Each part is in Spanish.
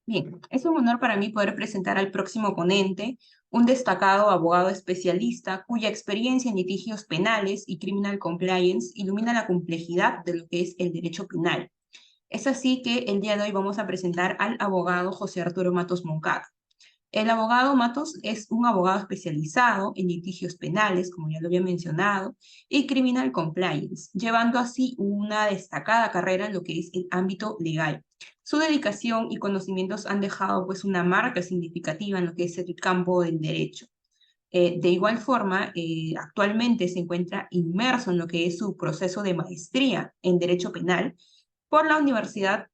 Bien, es un honor para mí poder presentar al próximo ponente, un destacado abogado especialista cuya experiencia en litigios penales y criminal compliance ilumina la complejidad de lo que es el derecho penal. Es así que el día de hoy vamos a presentar al abogado José Arturo Matos Moncada. El abogado Matos es un abogado especializado en litigios penales, como ya lo había mencionado, y criminal compliance, llevando así una destacada carrera en lo que es el ámbito legal. Su dedicación y conocimientos han dejado pues una marca significativa en lo que es el campo del derecho. De igual forma, actualmente se encuentra inmerso en lo que es su proceso de maestría en Derecho Penal por la Universidad,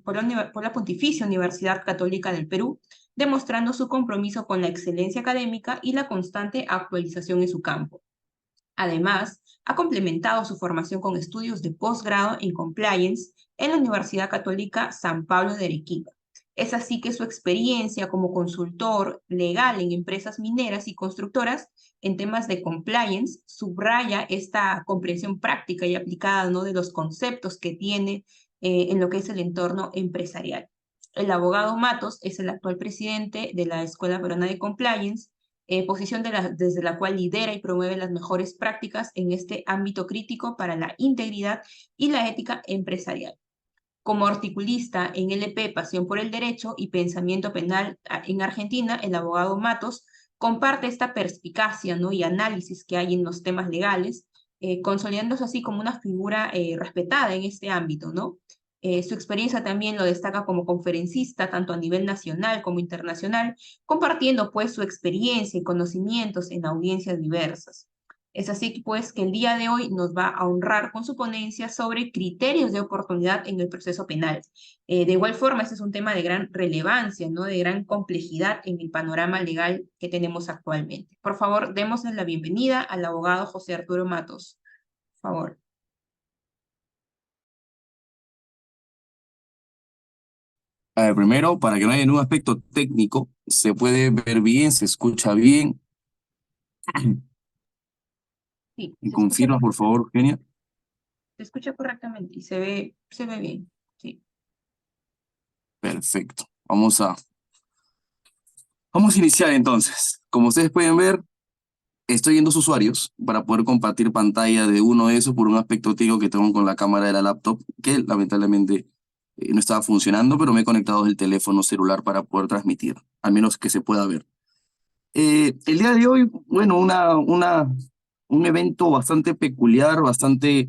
por la Pontificia Universidad Católica del Perú, demostrando su compromiso con la excelencia académica y la constante actualización en su campo. Además, ha complementado su formación con estudios de posgrado en compliance en la Universidad Católica San Pablo de Arequipa. Es así que su experiencia como consultor legal en empresas mineras y constructoras en temas de compliance subraya esta comprensión práctica y aplicada, ¿no?, de los conceptos que tiene en lo que es el entorno empresarial. El abogado Matos es el actual presidente de la Escuela Peruana de Compliance, posición desde la cual lidera y promueve las mejores prácticas en este ámbito crítico para la integridad y la ética empresarial. Como articulista en LP Pasión por el Derecho y Pensamiento Penal en Argentina, el abogado Matos comparte esta perspicacia, ¿no?, y análisis que hay en los temas legales, consolidándose así como una figura respetada en este ámbito, ¿no? Su experiencia también lo destaca como conferencista, tanto a nivel nacional como internacional, compartiendo pues su experiencia y conocimientos en audiencias diversas. Es así pues que el día de hoy nos va a honrar con su ponencia sobre criterios de oportunidad en el proceso penal. De igual forma, este es un tema de gran relevancia, ¿no?, de gran complejidad en el panorama legal que tenemos actualmente. Por favor, démosle la bienvenida al abogado José Arturo Matos. Por favor. A ver, primero, para que no haya ningún aspecto técnico, se puede ver bien, se escucha bien. Sí, ¿Me confirma, por favor, Eugenia? se escucha correctamente y se ve bien. Sí. Perfecto. Vamos a iniciar entonces. Como ustedes pueden ver, estoy en dos usuarios para poder compartir pantalla de uno de esos por un aspecto técnico que tengo con la cámara de la laptop, que lamentablemente no estaba funcionando, pero me he conectado desde el teléfono celular para poder transmitir, al menos que se pueda ver. El día de hoy, bueno, un evento bastante peculiar, bastante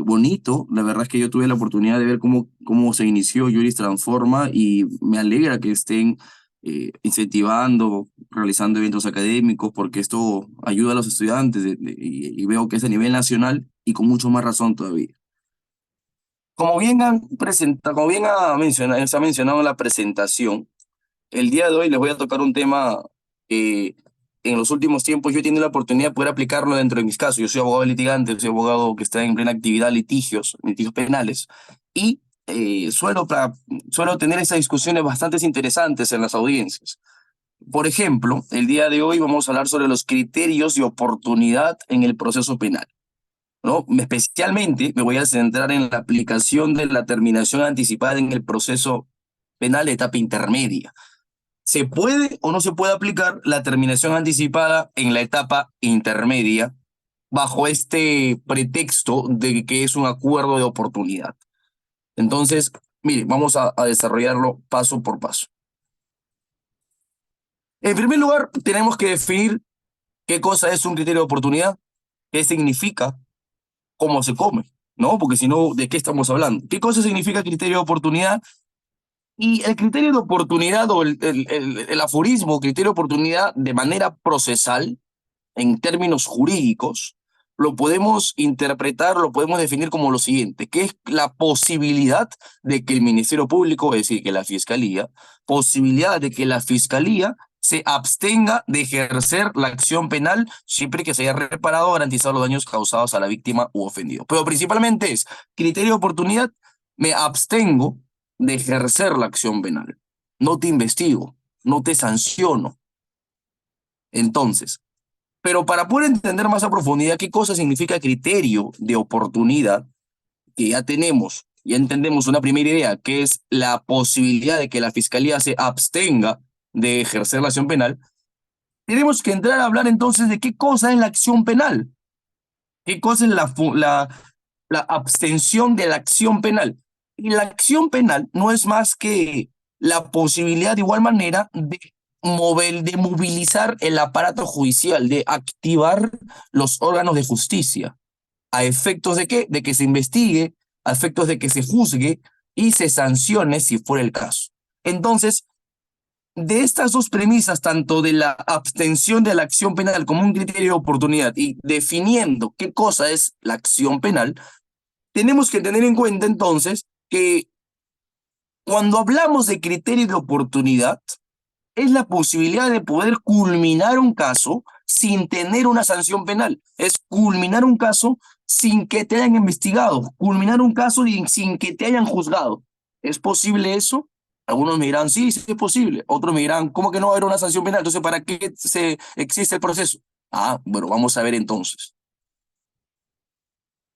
bonito. La verdad es que yo tuve la oportunidad de ver cómo se inició Juris Transforma y me alegra que estén incentivando, realizando eventos académicos, porque esto ayuda a los estudiantes y veo que es a nivel nacional y con mucho más razón todavía. Como bien se ha mencionado en la presentación, el día de hoy les voy a tocar un tema que en los últimos tiempos yo he tenido la oportunidad de poder aplicarlo dentro de mis casos. Yo soy abogado litigante, soy abogado que está en plena actividad litigios penales, y suelo tener esas discusiones bastante interesantes en las audiencias. Por ejemplo, el día de hoy vamos a hablar sobre los criterios de oportunidad en el proceso penal, ¿no? Especialmente me voy a centrar en la aplicación de la terminación anticipada en el proceso penal de etapa intermedia. ¿Se puede o no se puede aplicar la terminación anticipada en la etapa intermedia bajo este pretexto de que es un acuerdo de oportunidad? Entonces, mire, vamos a desarrollarlo paso por paso. En primer lugar, tenemos que definir qué cosa es un criterio de oportunidad, qué significa, cómo se come, ¿no? Porque si no, ¿de qué estamos hablando? ¿Qué cosa significa criterio de oportunidad? Y el criterio de oportunidad o el aforismo criterio de oportunidad de manera procesal, en términos jurídicos, lo podemos interpretar, lo podemos definir como lo siguiente, que es la posibilidad de que el Ministerio Público, es decir, que la Fiscalía, posibilidad de que la Fiscalía se abstenga de ejercer la acción penal siempre que se haya reparado o garantizado los daños causados a la víctima u ofendido. Pero principalmente es criterio de oportunidad, me abstengo de ejercer la acción penal. No te investigo, no te sanciono. Entonces, pero para poder entender más a profundidad qué cosa significa criterio de oportunidad, que ya tenemos ya entendemos una primera idea, que es la posibilidad de que la fiscalía se abstenga de ejercer la acción penal, tenemos que entrar a hablar entonces de qué cosa es la acción penal, qué cosa es la abstención de la acción penal. Y la acción penal no es más que la posibilidad de igual manera de movilizar el aparato judicial, de activar los órganos de justicia. ¿A efectos de qué? De que se investigue, a efectos de que se juzgue y se sancione si fuera el caso. Entonces, de estas dos premisas, tanto de la abstención de la acción penal como un criterio de oportunidad y definiendo qué cosa es la acción penal, tenemos que tener en cuenta entonces que cuando hablamos de criterio de oportunidad, es la posibilidad de poder culminar un caso sin tener una sanción penal. Es culminar un caso sin que te hayan investigado, culminar un caso sin que te hayan juzgado. ¿Es posible eso? Algunos me dirán, sí, sí es posible. Otros me dirán, ¿cómo que no va a haber una sanción penal? Entonces, ¿para qué existe el proceso? Ah, bueno, vamos a ver entonces.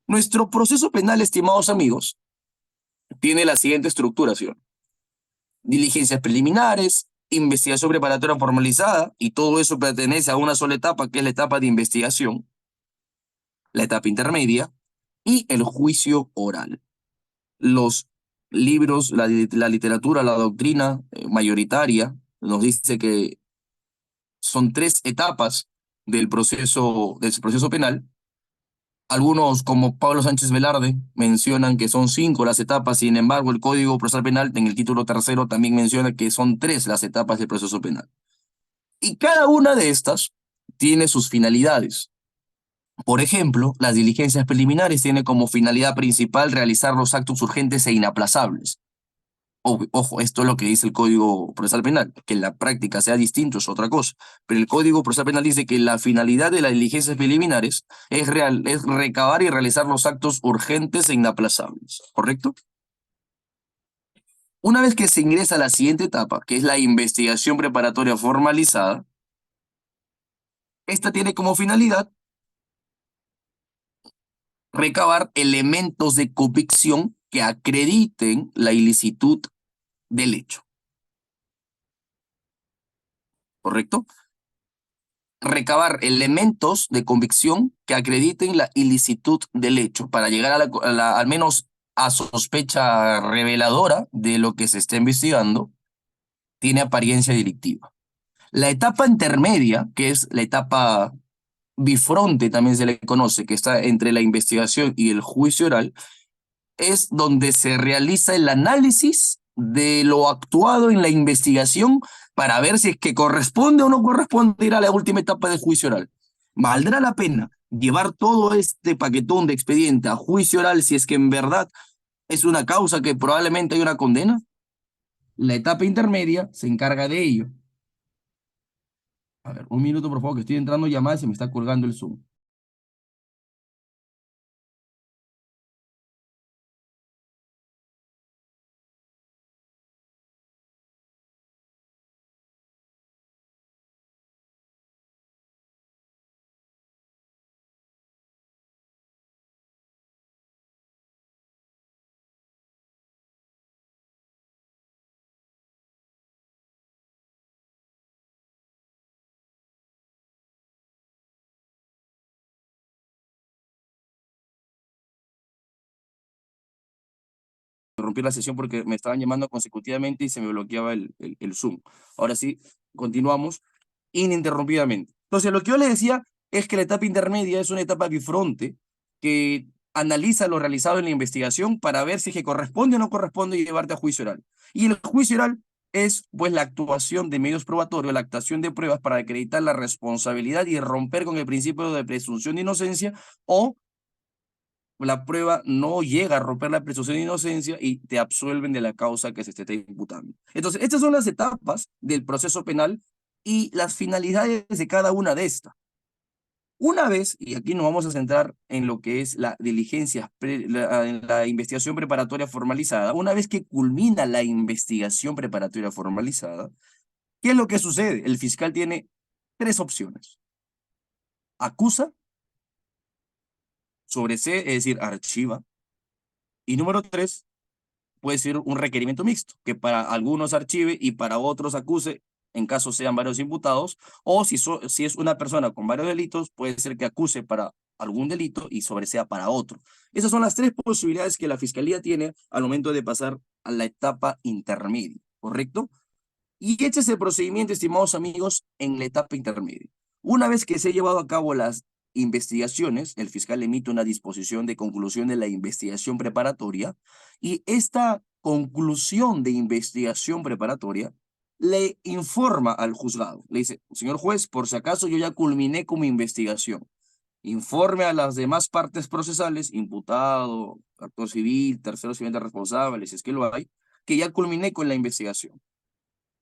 Nuestro proceso penal, estimados amigos, tiene la siguiente estructuración: diligencias preliminares, investigación preparatoria formalizada, y todo eso pertenece a una sola etapa, que es la etapa de investigación, la etapa intermedia y el juicio oral. Los libros, la literatura, la doctrina mayoritaria nos dice que son tres etapas del proceso penal. Algunos, como Pablo Sánchez Velarde, mencionan que son cinco las etapas. Sin embargo, el Código Procesal Penal, en el título tercero, también menciona que son tres las etapas del proceso penal. Y cada una de estas tiene sus finalidades. Por ejemplo, las diligencias preliminares tienen como finalidad principal realizar los actos urgentes e inaplazables. Ojo, esto es lo que dice el Código Procesal Penal. Que en la práctica sea distinto es otra cosa. Pero el Código Procesal Penal dice que la finalidad de las diligencias preliminares es recabar y realizar los actos urgentes e inaplazables. ¿Correcto? Una vez que se ingresa a la siguiente etapa, que es la investigación preparatoria formalizada, esta tiene como finalidad recabar elementos de convicción que acrediten la ilicitud del hecho. ¿Correcto? Recabar elementos de convicción que acrediten la ilicitud del hecho para llegar al menos a sospecha reveladora de lo que se está investigando, tiene apariencia delictiva. La etapa intermedia, que es la etapa bifronte, también se le conoce, que está entre la investigación y el juicio oral, es donde se realiza el análisis de lo actuado en la investigación para ver si es que corresponde o no corresponde ir a la última etapa del juicio oral. ¿Valdrá la pena llevar todo este paquetón de expediente a juicio oral si es que en verdad es una causa que probablemente hay una condena? La etapa intermedia se encarga de ello. A ver, un minuto por favor, que estoy entrando llamadas y se me está colgando el Zoom. Rompí la sesión porque me estaban llamando consecutivamente y se me bloqueaba el Zoom. Ahora sí, continuamos ininterrumpidamente. Entonces, lo que yo le decía es que la etapa intermedia es una etapa bifronte que analiza lo realizado en la investigación para ver si es que corresponde o no corresponde llevarte a juicio oral. Y el juicio oral es pues la actuación de medios probatorios, la actuación de pruebas para acreditar la responsabilidad y romper con el principio de presunción de inocencia, o la prueba no llega a romper la presunción de inocencia y te absuelven de la causa que se te está imputando. Entonces, estas son las etapas del proceso penal y las finalidades de cada una de estas. Una vez, y aquí nos vamos a centrar en lo que es la diligencia, la investigación preparatoria formalizada, una vez que culmina la investigación preparatoria formalizada, ¿qué es lo que sucede? El fiscal tiene tres opciones: acusa, sobresee, es decir, archiva, y número tres, puede ser un requerimiento mixto, que para algunos archive y para otros acuse en caso sean varios imputados, o si es una persona con varios delitos, puede ser que acuse para algún delito y sobresea para otro. Esas son las tres posibilidades que la Fiscalía tiene al momento de pasar a la etapa intermedia, ¿correcto? Y este es el procedimiento, estimados amigos, en la etapa intermedia. Una vez que se ha llevado a cabo las investigaciones, el fiscal emite una disposición de conclusión de la investigación preparatoria y esta conclusión de investigación preparatoria le informa al juzgado. Le dice, señor juez, por si acaso yo ya culminé con mi investigación. Informe a las demás partes procesales, imputado, actor civil, tercero civil responsable, si es que lo hay, que ya culminé con la investigación.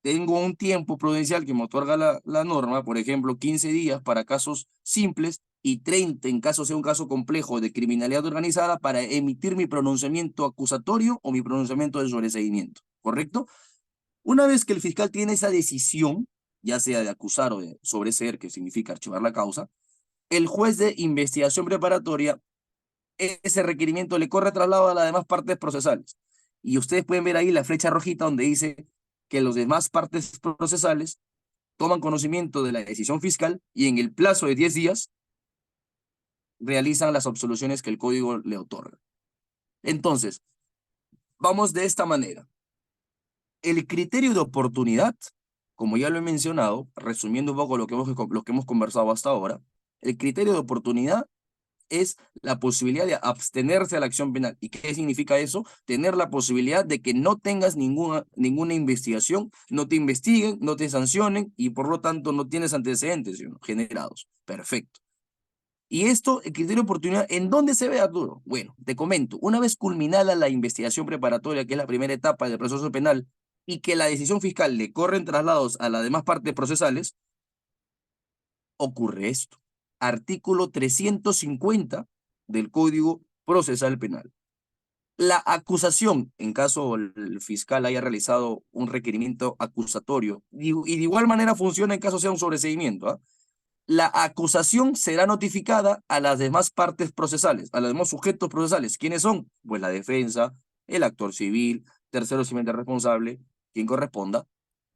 Tengo un tiempo prudencial que me otorga la norma, por ejemplo, 15 días para casos simples y 30 en caso sea un caso complejo de criminalidad organizada para emitir mi pronunciamiento acusatorio o mi pronunciamiento de sobreseimiento, ¿correcto? Una vez que el fiscal tiene esa decisión, ya sea de acusar o de sobreseer, que significa archivar la causa, el juez de investigación preparatoria, ese requerimiento le corre traslado a las demás partes procesales. Y ustedes pueden ver ahí la flecha rojita donde dice que los demás partes procesales toman conocimiento de la decisión fiscal y en el plazo de 10 días realizan las absoluciones que el código le otorga. Entonces, vamos de esta manera. El criterio de oportunidad, como ya lo he mencionado, resumiendo un poco lo que hemos conversado hasta ahora, el criterio de oportunidad es la posibilidad de abstenerse a la acción penal. ¿Y qué significa eso? Tener la posibilidad de que no tengas ninguna investigación, no te investiguen, no te sancionen y por lo tanto no tienes antecedentes, ¿sí?, generados. Perfecto. Y esto, el criterio de oportunidad, ¿en dónde se ve, Arturo? Bueno, te comento, una vez culminada la investigación preparatoria, que es la primera etapa del proceso penal, y que la decisión fiscal le corren traslados a las demás partes procesales, ocurre esto. Artículo 350 del Código Procesal Penal. La acusación, en caso el fiscal haya realizado un requerimiento acusatorio, y de igual manera funciona en caso sea un sobreseimiento, ¿ah? La acusación será notificada a las demás partes procesales, a los demás sujetos procesales. ¿Quiénes son? Pues la defensa, el actor civil, tercero civil responsable, quien corresponda,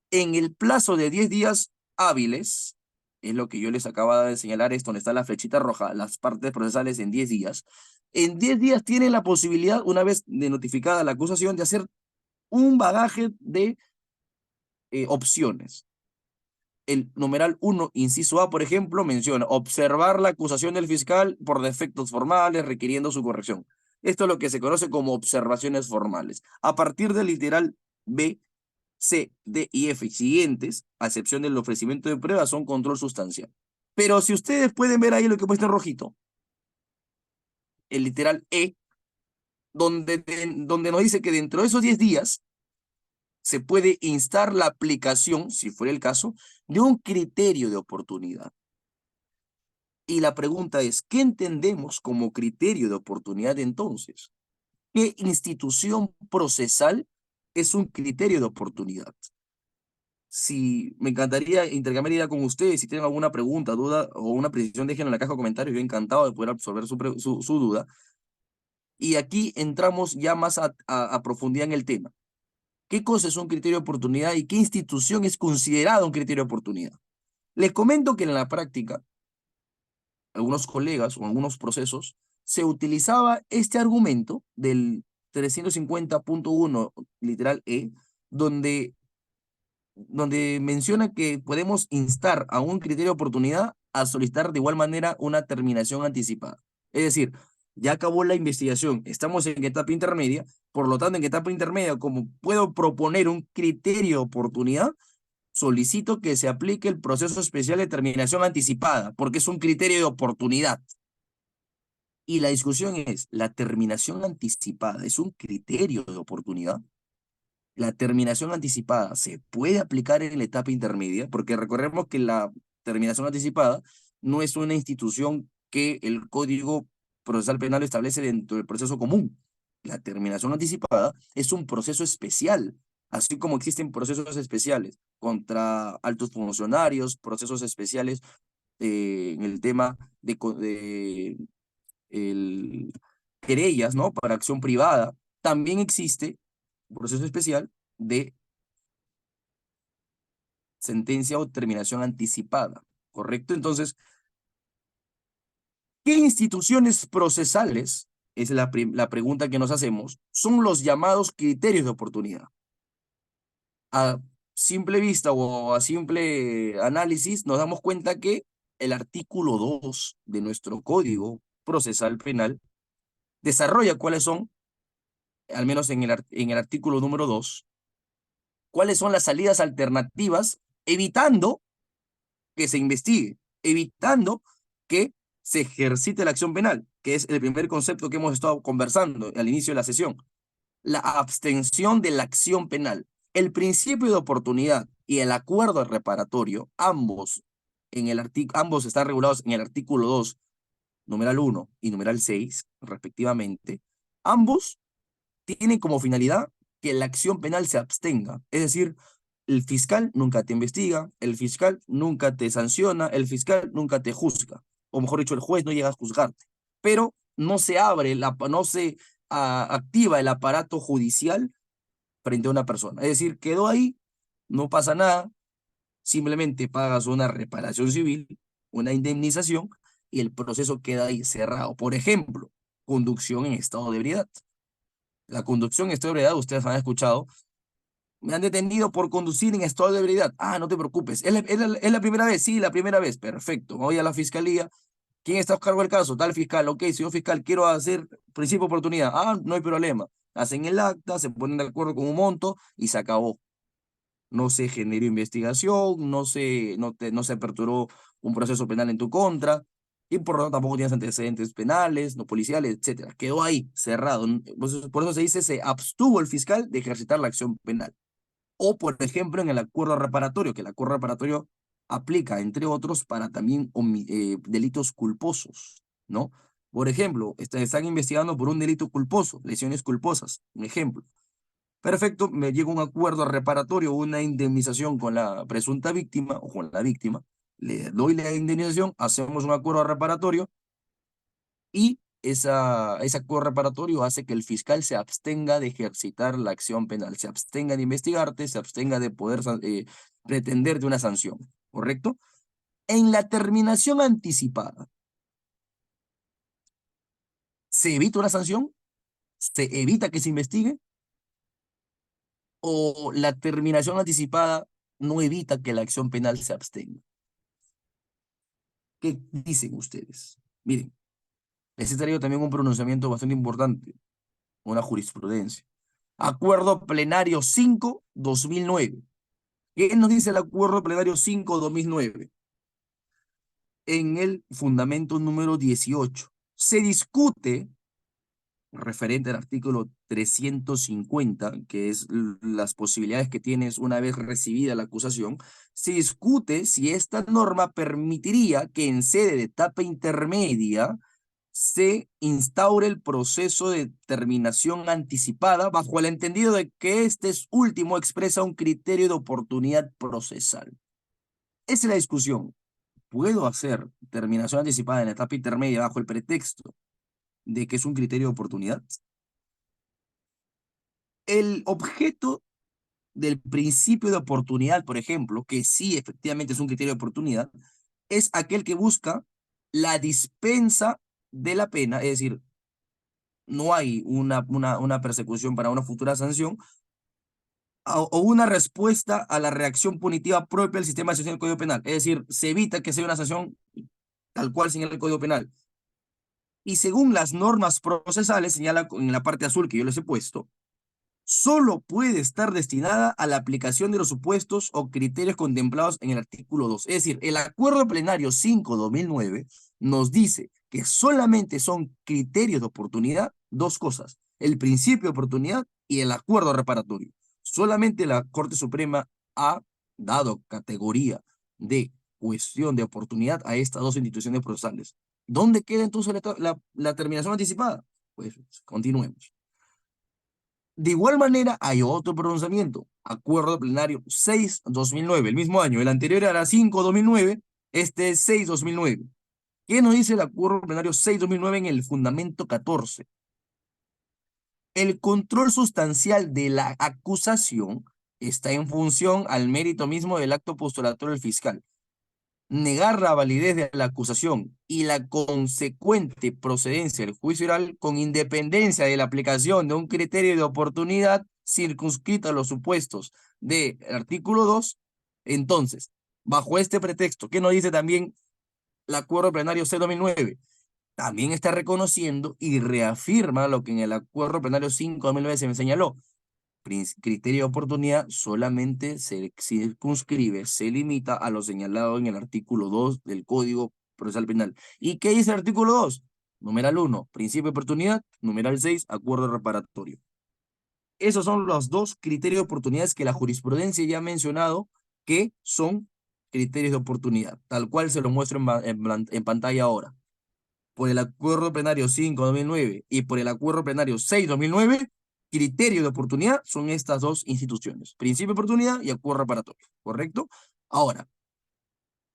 en el plazo de 10 días hábiles, es lo que yo les acaba de señalar, esto donde está la flechita roja, las partes procesales en 10 días. En 10 días tienen la posibilidad, una vez de notificada la acusación, de hacer un bagaje de opciones. El numeral 1, inciso A, por ejemplo, menciona observar la acusación del fiscal por defectos formales, requiriendo su corrección. Esto es lo que se conoce como observaciones formales. A partir del literal B, C, D y F siguientes, a excepción del ofrecimiento de pruebas, son control sustancial. Pero si ustedes pueden ver ahí lo que he puesto en rojito, el literal E, donde nos dice que dentro de esos 10 días se puede instar la aplicación, si fuera el caso, de un criterio de oportunidad. Y la pregunta es, ¿qué entendemos como criterio de oportunidad entonces? ¿Qué institución procesal es un criterio de oportunidad? Si me encantaría intercambiar idea con ustedes, si tienen alguna pregunta, duda o una precisión, déjenlo en la caja de comentarios, yo encantado de poder absorber su duda. Y aquí entramos ya más a profundidad en el tema. ¿Qué cosa es un criterio de oportunidad y qué institución es considerada un criterio de oportunidad? Les comento que en la práctica, algunos colegas o algunos procesos, se utilizaba este argumento del 350.1 literal E, donde menciona que podemos instar a un criterio de oportunidad a solicitar de igual manera una terminación anticipada. Es decir, ya acabó la investigación, estamos en etapa intermedia, por lo tanto, en etapa intermedia, como puedo proponer un criterio de oportunidad, solicito que se aplique el proceso especial de terminación anticipada, porque es un criterio de oportunidad. Y la discusión es, ¿la terminación anticipada es un criterio de oportunidad? La terminación anticipada se puede aplicar en la etapa intermedia, porque recordemos que la terminación anticipada no es una institución que el Código Procesal Penal establece dentro del proceso común. La terminación anticipada es un proceso especial, así como existen procesos especiales contra altos funcionarios, procesos especiales en el tema de querellas, ¿no?, para acción privada. También existe proceso especial de sentencia o terminación anticipada, ¿correcto? Entonces, ¿qué instituciones procesales, es la pregunta que nos hacemos, son los llamados criterios de oportunidad? A simple vista o a simple análisis, nos damos cuenta que el artículo 2 de nuestro Código Procesal Penal desarrolla cuáles son, al menos en el artículo número 2, cuáles son las salidas alternativas, evitando que se investigue, evitando que se ejercite la acción penal, que es el primer concepto que hemos estado conversando al inicio de la sesión. La abstención de la acción penal. El principio de oportunidad y el acuerdo reparatorio, ambos están regulados en el artículo 2, numeral 1 y numeral 6, respectivamente. Ambos tienen como finalidad que la acción penal se abstenga. Es decir, el fiscal nunca te investiga, el fiscal nunca te sanciona, el fiscal nunca te juzga. O mejor dicho, el juez no llega a juzgarte. Pero no se abre, no se activa el aparato judicial frente a una persona. Es decir, quedó ahí, no pasa nada, simplemente pagas una reparación civil, una indemnización, y el proceso queda ahí cerrado. Por ejemplo, conducción en estado de ebriedad. La conducción en estado de ebriedad, ustedes han escuchado, me han detenido por conducir en estado de ebriedad. Ah, no te preocupes. ¿Es la primera vez? Sí, la primera vez. Perfecto. Voy a la fiscalía. ¿Quién está a cargo del caso? Tal fiscal. Ok, señor fiscal, quiero hacer principio de oportunidad. Ah, no hay problema. Hacen el acta, se ponen de acuerdo con un monto y se acabó. No se generó investigación, no se aperturó un proceso penal en tu contra, y por lo tanto tampoco tienes antecedentes penales, no policiales, etcétera. Quedó ahí, cerrado. Por eso se dice, se abstuvo el fiscal de ejercitar la acción penal. O, por ejemplo, en el acuerdo reparatorio, que el acuerdo reparatorio aplica, entre otros, para también delitos culposos, ¿no? Por ejemplo, están investigando por un delito culposo, lesiones culposas, un ejemplo. Perfecto, me llega un acuerdo reparatorio, una indemnización con la presunta víctima o con la víctima, le doy la indemnización, hacemos un acuerdo reparatorio y ese acuerdo reparatorio hace que el fiscal se abstenga de ejercitar la acción penal, se abstenga de investigarte, se abstenga de poder pretender de una sanción, ¿correcto? En la terminación anticipada, ¿se evita una sanción? ¿Se evita que se investigue? ¿O la terminación anticipada no evita que la acción penal se abstenga? ¿Qué dicen ustedes? Miren, les he traído también un pronunciamiento bastante importante, una jurisprudencia. Acuerdo Plenario 5-2009. ¿Qué nos dice el Acuerdo Plenario 5-2009? En el fundamento número 18. Se discute, referente al artículo 350, que es las posibilidades que tienes una vez recibida la acusación, se discute si esta norma permitiría que en sede de etapa intermedia se instaure el proceso de terminación anticipada bajo el entendido de que este último expresa un criterio de oportunidad procesal. Esa es la discusión. ¿Puedo hacer terminación anticipada en la etapa intermedia bajo el pretexto de que es un criterio de oportunidad? El objeto del principio de oportunidad, por ejemplo, que sí efectivamente es un criterio de oportunidad, es aquel que busca la dispensa de la pena, es decir, no hay una persecución para una futura sanción, o una respuesta a la reacción punitiva propia del sistema de sanción del Código Penal. Es decir, se evita que sea una sanción tal cual señala el Código Penal. Y según las normas procesales, señala en la parte azul que yo les he puesto, solo puede estar destinada a la aplicación de los supuestos o criterios contemplados en el artículo 2. Es decir, el Acuerdo Plenario 5-2009 nos dice que solamente son criterios de oportunidad dos cosas: el principio de oportunidad y el acuerdo reparatorio. Solamente la Corte Suprema ha dado categoría de cuestión de oportunidad a estas dos instituciones procesales. ¿Dónde queda entonces la terminación anticipada? Pues continuemos. De igual manera, hay otro pronunciamiento, Acuerdo Plenario 6-2009, el mismo año. El anterior era 5-2009, este es 6-2009. ¿Qué nos dice el Acuerdo Plenario 6-2009 en el fundamento 14? el control sustancial de la acusación está en función al mérito mismo del acto postulatorio del fiscal. Negar la validez de la acusación y la consecuente procedencia del juicio oral con independencia de la aplicación de un criterio de oportunidad circunscrito a los supuestos del artículo 2, entonces, bajo este pretexto, que nos dice también el acuerdo plenario C-2009, también está reconociendo y reafirma lo que en el acuerdo plenario 5-2009 se me señaló. Criterio de oportunidad solamente se circunscribe, se limita a lo señalado en el artículo 2 del Código Procesal Penal. ¿Y qué dice el artículo 2? Numeral 1, principio de oportunidad. Numeral 6, acuerdo reparatorio. Esos son los dos criterios de oportunidades que la jurisprudencia ya ha mencionado que son criterios de oportunidad, tal cual se lo muestro en pantalla ahora. Por el acuerdo plenario 5-2009 y por el acuerdo plenario 6-2009, criterio de oportunidad son estas dos instituciones, principio de oportunidad y acuerdo reparatorio, ¿correcto? Ahora,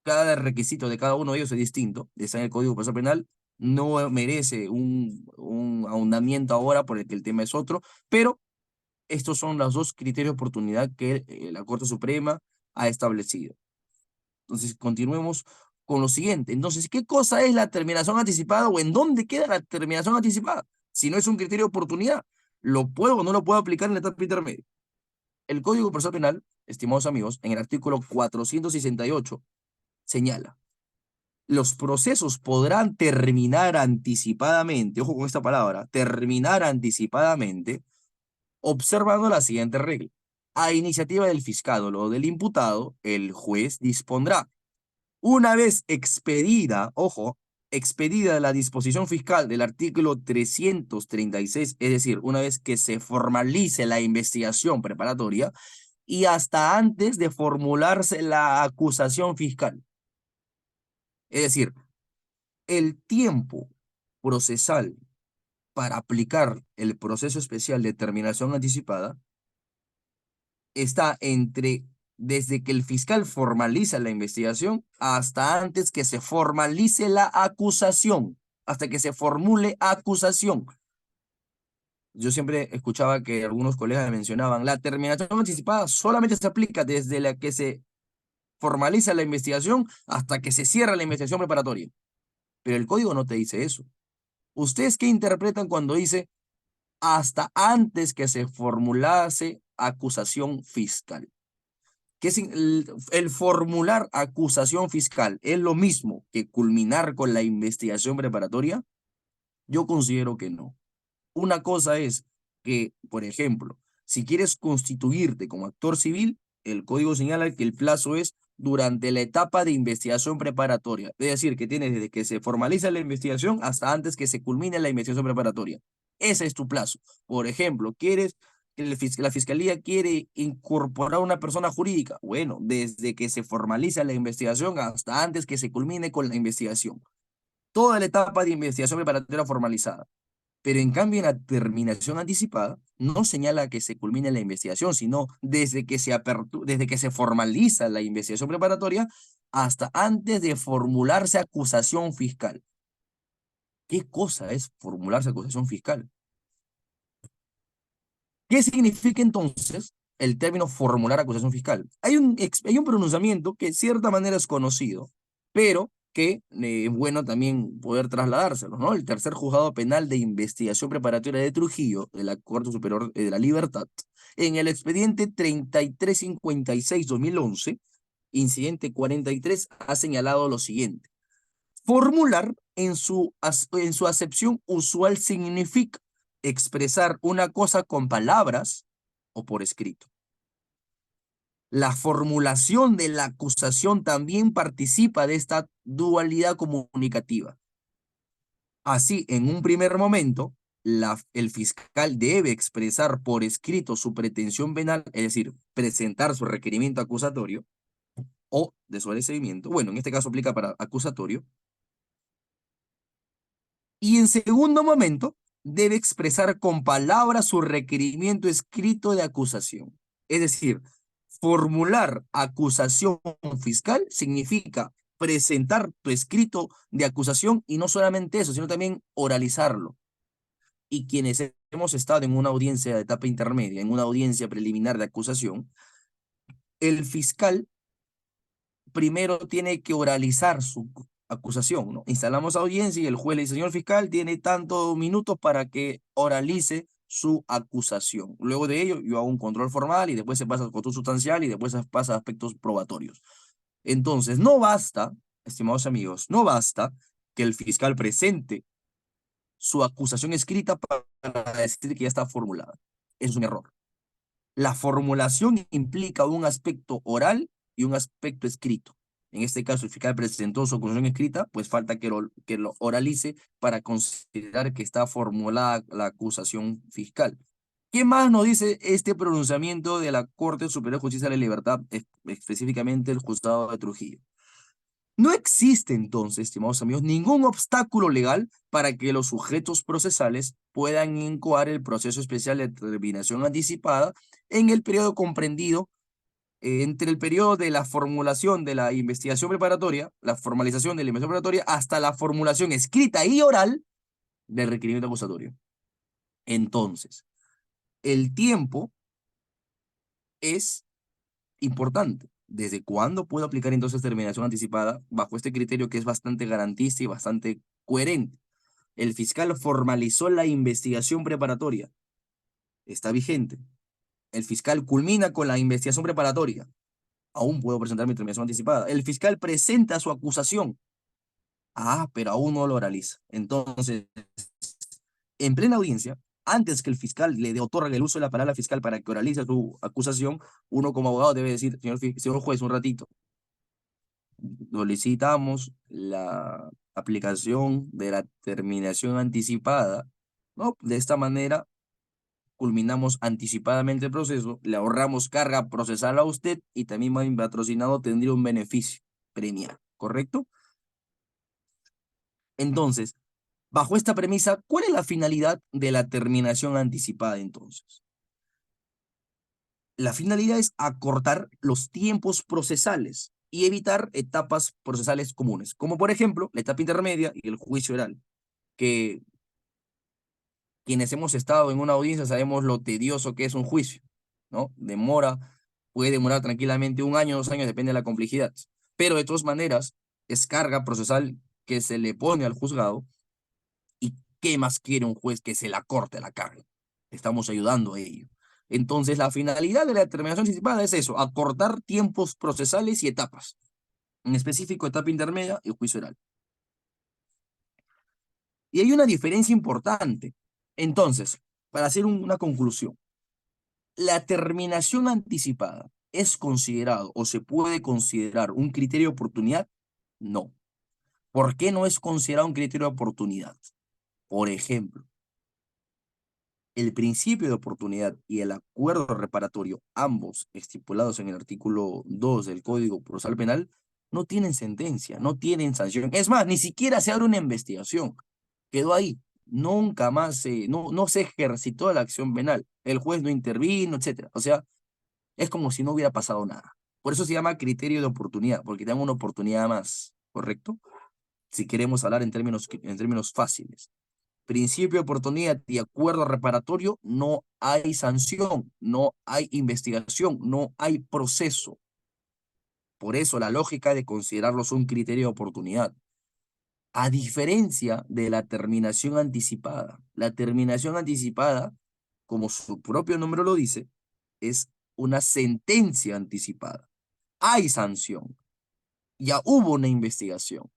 cada requisito de cada uno de ellos es distinto, está en el Código Procesal Penal, no merece un ahondamiento ahora por el que el tema es otro, pero estos son los dos criterios de oportunidad que la Corte Suprema ha establecido. Entonces, continuemos con lo siguiente. Entonces, ¿qué cosa es la terminación anticipada o en dónde queda la terminación anticipada? Si no es un criterio de oportunidad, ¿lo puedo o no lo puedo aplicar en la etapa intermedia? El Código Procesal Penal, estimados amigos, en el artículo 468, señala: los procesos podrán terminar anticipadamente, ojo con esta palabra, terminar anticipadamente, observando la siguiente regla. A iniciativa del fiscal o del imputado, el juez dispondrá. Una vez expedida, ojo, expedida la disposición fiscal del artículo 336, es decir, una vez que se formalice la investigación preparatoria y hasta antes de formularse la acusación fiscal. Es decir, el tiempo procesal para aplicar el proceso especial de terminación anticipada está desde que el fiscal formaliza la investigación hasta antes que se formalice la acusación, hasta que se formule acusación. Yo siempre escuchaba que algunos colegas mencionaban, la terminación anticipada solamente se aplica desde la que se formaliza la investigación hasta que se cierra la investigación preparatoria. Pero el código no te dice eso. ¿Ustedes qué interpretan cuando dice hasta antes que se formulase acusación fiscal? Que el formular acusación fiscal es lo mismo que culminar con la investigación preparatoria? Yo considero que no. Una cosa es que, por ejemplo, si quieres constituirte como actor civil, el código señala que el plazo es durante la etapa de investigación preparatoria. Es decir, que tienes desde que se formaliza la investigación hasta antes que se culmine la investigación preparatoria. Ese es tu plazo. Por ejemplo, la fiscalía quiere incorporar una persona jurídica. Bueno, desde que se formaliza la investigación hasta antes que se culmine con la investigación. Toda la etapa de investigación preparatoria formalizada. Pero en cambio, en la terminación anticipada, no señala que se culmine la investigación, sino desde que se formaliza la investigación preparatoria hasta antes de formularse acusación fiscal. ¿Qué cosa es formularse acusación fiscal? ¿Qué significa entonces el término formular acusación fiscal? Hay un pronunciamiento que de cierta manera es conocido, pero que es bueno también poder trasladárselo, ¿no? El tercer juzgado penal de investigación preparatoria de Trujillo, de la Corte Superior de la Libertad, en el expediente 3356-2011, incidente 43, ha señalado lo siguiente: formular en su acepción usual significa expresar una cosa con palabras o por escrito. La formulación de la acusación también participa de esta dualidad comunicativa. Así, en un primer momento, el fiscal debe expresar por escrito su pretensión penal, es decir, presentar su requerimiento acusatorio o de sobreseimiento. Bueno, en este caso aplica para acusatorio. Y en segundo momento, debe expresar con palabras su requerimiento escrito de acusación. Es decir, formular acusación fiscal significa presentar tu escrito de acusación y no solamente eso, sino también oralizarlo. Y quienes hemos estado en una audiencia de etapa intermedia, en una audiencia preliminar de acusación, el fiscal primero tiene que oralizar su acusación, ¿no? Instalamos audiencia y el juez le dice, señor fiscal, tiene tantos minutos para que oralice su acusación. Luego de ello, yo hago un control formal y después se pasa al control sustancial y después se pasa a aspectos probatorios. Entonces, no basta, estimados amigos, no basta que el fiscal presente su acusación escrita para decir que ya está formulada. Eso es un error. La formulación implica un aspecto oral y un aspecto escrito. En este caso, el fiscal presentó su acusación escrita, pues falta que lo oralice para considerar que está formulada la acusación fiscal. ¿Qué más nos dice este pronunciamiento de la Corte Superior de Justicia de la Libertad, específicamente el Juzgado de Trujillo? No existe entonces, estimados amigos, ningún obstáculo legal para que los sujetos procesales puedan incoar el proceso especial de determinación anticipada en el periodo comprendido entre el periodo de la formulación de la investigación preparatoria, la formalización de la investigación preparatoria, hasta la formulación escrita y oral del requerimiento acusatorio. Entonces, el tiempo es importante. ¿Desde cuándo puedo aplicar entonces terminación anticipada bajo este criterio que es bastante garantista y bastante coherente? El fiscal formalizó la investigación preparatoria. Está vigente. El fiscal culmina con la investigación preparatoria. Aún puedo presentar mi terminación anticipada. El fiscal presenta su acusación. Ah, pero aún no lo oraliza. Entonces, en plena audiencia, antes que el fiscal le otorgue el uso de la palabra fiscal para que oralice su acusación, uno como abogado debe decir, señor juez, un ratito, solicitamos la aplicación de la terminación anticipada, ¿no? De esta manera culminamos anticipadamente el proceso, le ahorramos carga procesal a usted y también mi patrocinado tendría un beneficio premiado, ¿correcto? Entonces, bajo esta premisa, ¿cuál es la finalidad de la terminación anticipada entonces? La finalidad es acortar los tiempos procesales y evitar etapas procesales comunes, como por ejemplo la etapa intermedia y el juicio oral, que quienes hemos estado en una audiencia sabemos lo tedioso que es un juicio, ¿no? Puede demorar tranquilamente 1 año, 2 años, depende de la complejidad. Pero de todas maneras, es carga procesal que se le pone al juzgado. ¿Y qué más quiere un juez que se la corte la carga? Estamos ayudando a ello. Entonces, la finalidad de la determinación anticipada es eso, acortar tiempos procesales y etapas. En específico, etapa intermedia y juicio oral. Y hay una diferencia importante. Entonces, para hacer una conclusión, ¿la terminación anticipada es considerado o se puede considerar un criterio de oportunidad? No. ¿Por qué no es considerado un criterio de oportunidad? Por ejemplo, el principio de oportunidad y el acuerdo reparatorio, ambos estipulados en el artículo 2 del Código Procesal Penal, no tienen sentencia, no tienen sanción. Es más, ni siquiera se abre una investigación. Quedó ahí. Nunca más no se ejercitó la acción penal. El juez no intervino, etcétera. O sea, es como si no hubiera pasado nada. Por eso se llama criterio de oportunidad, porque dan una oportunidad más, ¿correcto? Si queremos hablar en términos fáciles. Principio de oportunidad y acuerdo reparatorio, no hay sanción, no hay investigación, no hay proceso. Por eso la lógica de considerarlos un criterio de oportunidad. A diferencia de la terminación anticipada. La terminación anticipada, como su propio nombre lo dice, es una sentencia anticipada. Hay sanción, ya hubo una investigación,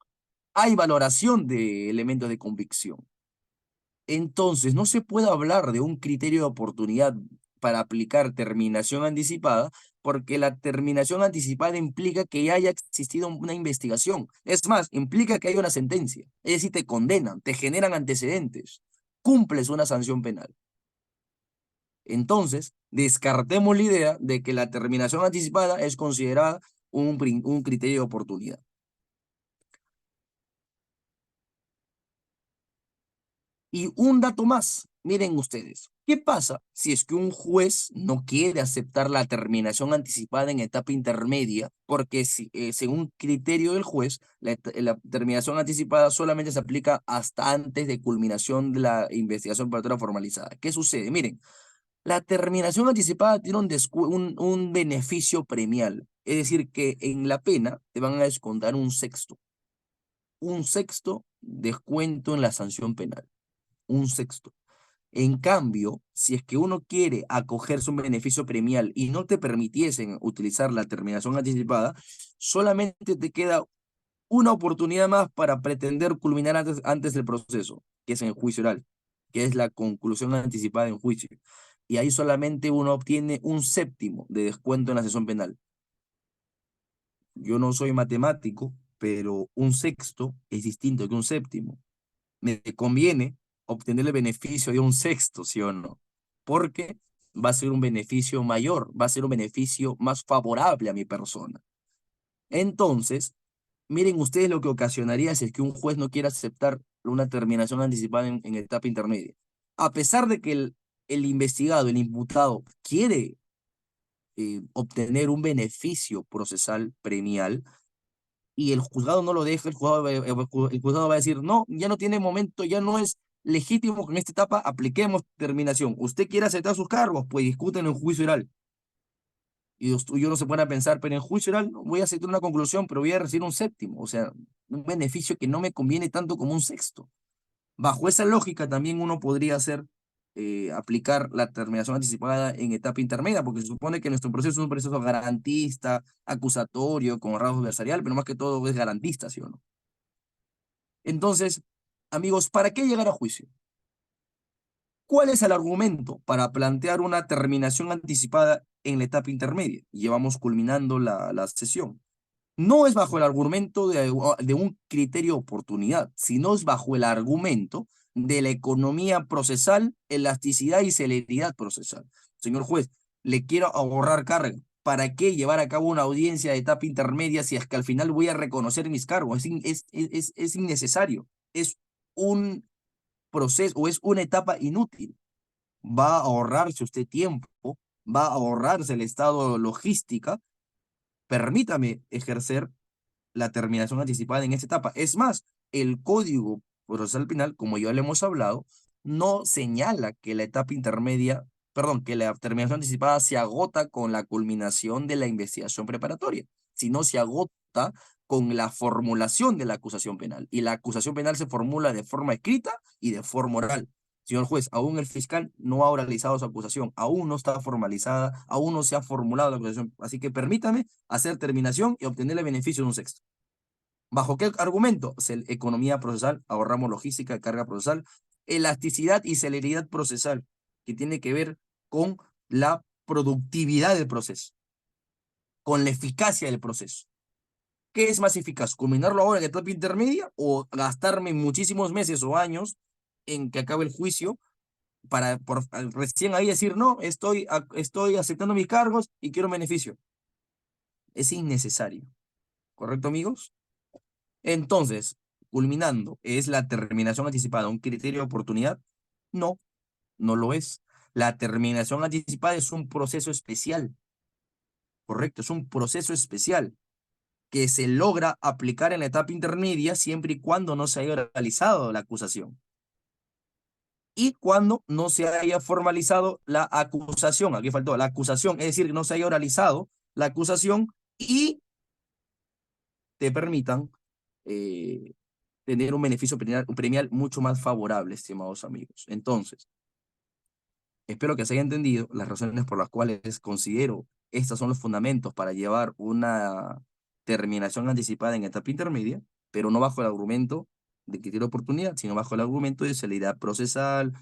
hay valoración de elementos de convicción. Entonces, no se puede hablar de un criterio de oportunidad para aplicar terminación anticipada, porque la terminación anticipada implica que ya haya existido una investigación. Es más, implica que haya una sentencia. Es decir, te condenan, te generan antecedentes, cumples una sanción penal. Entonces, descartemos la idea de que la terminación anticipada es considerada un criterio de oportunidad. Y un dato más, miren ustedes, ¿qué pasa si es que un juez no quiere aceptar la terminación anticipada en etapa intermedia? Porque según criterio del juez, la terminación anticipada solamente se aplica hasta antes de culminación de la investigación preparatoria formalizada. ¿Qué sucede? Miren, la terminación anticipada tiene un beneficio premial, es decir, que en la pena te van a descontar un sexto descuento en la sanción penal, un sexto. En cambio, si es que uno quiere acogerse un beneficio premial y no te permitiesen utilizar la terminación anticipada, solamente te queda una oportunidad más para pretender culminar antes del proceso, que es en el juicio oral, que es la conclusión anticipada en juicio. Y ahí solamente uno obtiene un séptimo de descuento en la sesión penal. Yo no soy matemático, pero un sexto es distinto que un séptimo. Me conviene obtener el beneficio de un sexto, ¿sí o no? Porque va a ser un beneficio mayor, va a ser un beneficio más favorable a mi persona. Entonces, miren ustedes lo que ocasionaría si es que un juez no quiere aceptar una terminación anticipada en etapa intermedia. A pesar de que el investigado, el imputado, quiere obtener un beneficio procesal premial, y el juzgado no lo deja, el juzgado va a decir, no, ya no tiene momento, ya no es legítimo que en esta etapa apliquemos terminación. ¿Usted quiere aceptar sus cargos? Pues discuten en juicio oral. Y yo no se pone a pensar, pero en juicio oral voy a aceptar una conclusión, pero voy a recibir un séptimo, o sea, un beneficio que no me conviene tanto como un sexto. Bajo esa lógica también uno podría aplicar la terminación anticipada en etapa intermedia, porque se supone que nuestro proceso es un proceso garantista, acusatorio, con rasgos adversarial, pero más que todo es garantista, ¿sí o no? Entonces, amigos, ¿para qué llegar a juicio? ¿Cuál es el argumento para plantear una terminación anticipada en la etapa intermedia? Llevamos culminando la sesión. No es bajo el argumento de un criterio de oportunidad, sino es bajo el argumento de la economía procesal, elasticidad y celeridad procesal. Señor juez, le quiero ahorrar carga. ¿Para qué llevar a cabo una audiencia de etapa intermedia si es que al final voy a reconocer mis cargos? Es innecesario. Es un proceso o es una etapa inútil. Va a ahorrarse usted tiempo, va a ahorrarse el estado logística. Permítame ejercer la terminación anticipada en esta etapa. Es más, el Código Procesal Penal, como ya le hemos hablado, no señala que la etapa intermedia, perdón, que la terminación anticipada se agota con la culminación de la investigación preparatoria, sino se agota con la formulación de la acusación penal. Y la acusación penal se formula de forma escrita y de forma oral. Señor juez, aún el fiscal no ha oralizado su acusación, aún no está formalizada, aún no se ha formulado la acusación. Así que permítame hacer terminación y obtener el beneficio de un sexto. ¿Bajo qué argumento? Economía procesal, ahorramos logística, carga procesal, elasticidad y celeridad procesal, que tiene que ver con la productividad del proceso, con la eficacia del proceso. ¿Qué es más eficaz? ¿Culminarlo ahora en etapa intermedia o gastarme muchísimos meses o años en que acabe el juicio para recién ahí decir, no, estoy aceptando mis cargos y quiero beneficio? Es innecesario. ¿Correcto, amigos? Entonces, culminando, ¿es la terminación anticipada un criterio de oportunidad? No, no lo es. La terminación anticipada es un proceso especial, correcto, es un proceso especial que se logra aplicar en la etapa intermedia siempre y cuando no se haya realizado la acusación y cuando no se haya formalizado la acusación. Aquí faltó la acusación, es decir, que no se haya oralizado la acusación y te permitan tener un beneficio premial mucho más favorable, estimados amigos. Entonces, espero que se haya entendido las razones por las cuales considero estos son los fundamentos para llevar una terminación anticipada en etapa intermedia, pero no bajo el argumento de criterio de oportunidad, sino bajo el argumento de celeridad procesal,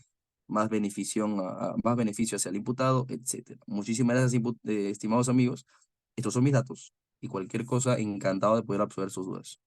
más beneficio hacia el imputado, etcétera. Muchísimas gracias, estimados amigos. Estos son mis datos y cualquier cosa, encantado de poder absorber sus dudas.